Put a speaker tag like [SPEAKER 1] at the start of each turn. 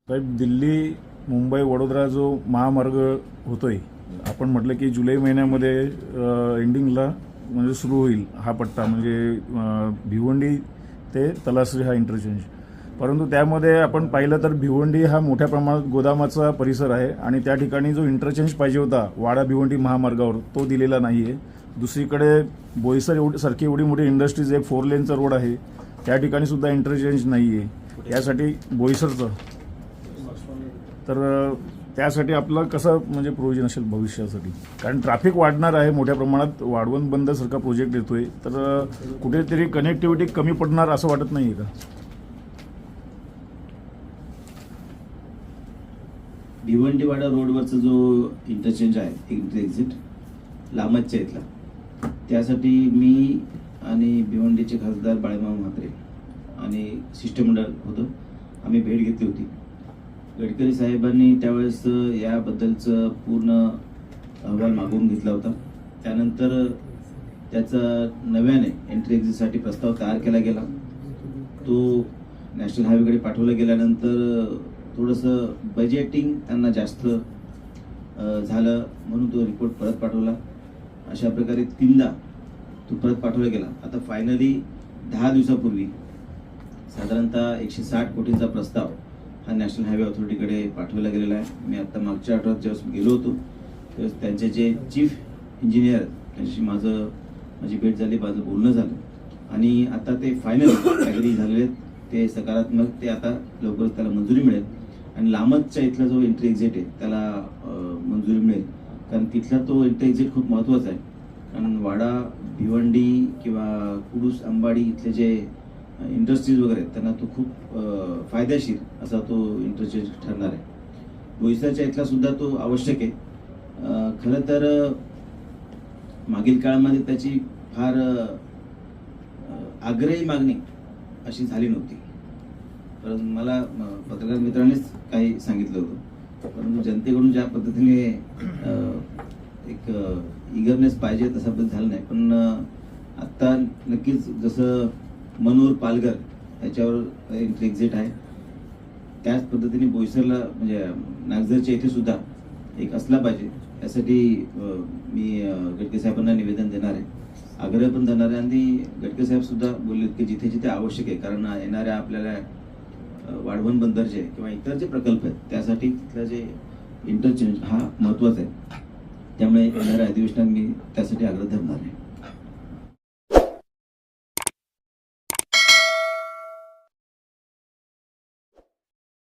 [SPEAKER 1] साहेब, दिल्ली मुंबई वडोदरा जो महामार्ग होतोय, आपण म्हटलं की जुलै महिन्यामध्ये एंडिंगला म्हणजे सुरू होईल हा पट्टा, म्हणजे भिवंडी ते तलासरी हा इंटरचेंज. परंतु त्यामध्ये आपण पाहिलं तर भिवंडी हा मोठ्या प्रमाणात गोदामाचा परिसर आहे आणि त्या ठिकाणी जो इंटरचेंज पाहिजे होता वाडा भिवंडी महामार्गावर तो दिलेला नाही आहे. दुसरीकडे बोईसर सारखी एवढी मोठी इंडस्ट्रीज, एक 4 लेनचा रोड आहे, त्या ठिकाणी सुद्धा इंटरचेंज नाही आहे. यासाठी बोईसरचं तर त्यासाठी आपलं कसं म्हणजे प्रोव्हिजन असेल भविष्यासाठी, कारण ट्रॅफिक वाढणार आहे मोठ्या प्रमाणात. वाढवण बंदसारखा प्रोजेक्ट येतोय तर कुठेतरी कनेक्टिव्हिटी कमी पडणार असं वाटत नाही का?
[SPEAKER 2] भिवंडीवाडा रोडवरचा जो इंटरचेंज आहे, एंट्री एक्झिट लामतच्या इथला, त्यासाठी मी आणि भिवंडीचे खासदार बाळामामा म्हात्रे आणि शिष्टमंडळ होतं, आम्ही भेट घेतली होती. गडकरी साहेबांनी त्यावेळेस याबद्दलचं पूर्ण अहवाल मागवून घेतला होता. त्यानंतर त्याचा नव्याने एंट्री एक्झिटसाठी प्रस्ताव तयार केला गेला. तो नॅशनल हायवेकडे पाठवला गेल्यानंतर थोडंसं बजेटिंग त्यांना जास्त झालं म्हणून तो रिपोर्ट परत पाठवला. अशा प्रकारे 3दा तो परत पाठवला गेला. आता फायनली 10 दिवसापूर्वी साधारणतः 160 कोटींचा प्रस्ताव हा नॅशनल हायवे ऑथॉरिटीकडे पाठवला गेलेला आहे. मी आता मागच्या आठवड्यात जेव्हा गेलो होतो तेव्हा त्यांचे जे चीफ इंजिनियर त्यांच्याशी माझी भेट झाली, माझं बोलणं झालं आणि आता ते फायनल ॲग्री झालेले, ते सकारात्मक, ते आता लवकरच त्याला मंजुरी मिळेल आणि लामतच्या इथला जो एंट्री एक्झिट आहे त्याला मंजुरी मिळेल. कारण तिथला तो एंट्री एक्झिट खूप महत्त्वाचा आहे. कारण वाडा भिवंडी किंवा कुडूस अंबाडी इथले जे इंडस्ट्रीज वगैरे आहेत त्यांना तो खूप फायदेशीर असा तो इंटरचेंज ठरणार आहे. बोईसरच्या इथला सुद्धा तो आवश्यक आहे. खरं तर मागील काळामध्ये त्याची फार आग्रही मागणी अशी झाली नव्हती, परंतु मला पत्रकार मित्रांनीच काही सांगितलं होतं. परंतु जनतेकडून ज्या पद्धतीने एक इगरनेस पाहिजे तसा बदल झाला नाही. पण आत्ता नक्कीच जसं मनोर पालघर याच्यावर एंट्री एक्झिट आहे, त्याच पद्धतीने बोईसरला म्हणजे नागझरच्या इथे सुद्धा एक असला पाहिजे. यासाठी मी गडकरी साहेबांना निवेदन देणार आहे, आग्रह पण देणार आहे. आणि गडकरी साहेब सुद्धा बोलले की जिथे जिथे आवश्यक आहे, कारण येणाऱ्या आपल्याला वाढवण बंदरचे किंवा इतर जे प्रकल्प आहेत त्यासाठी तिथलं जे इंटरचेंज हा महत्त्वाचा आहे. त्यामुळे येणाऱ्या अधिवेशनात मी त्यासाठी आग्रह धरणार आहे.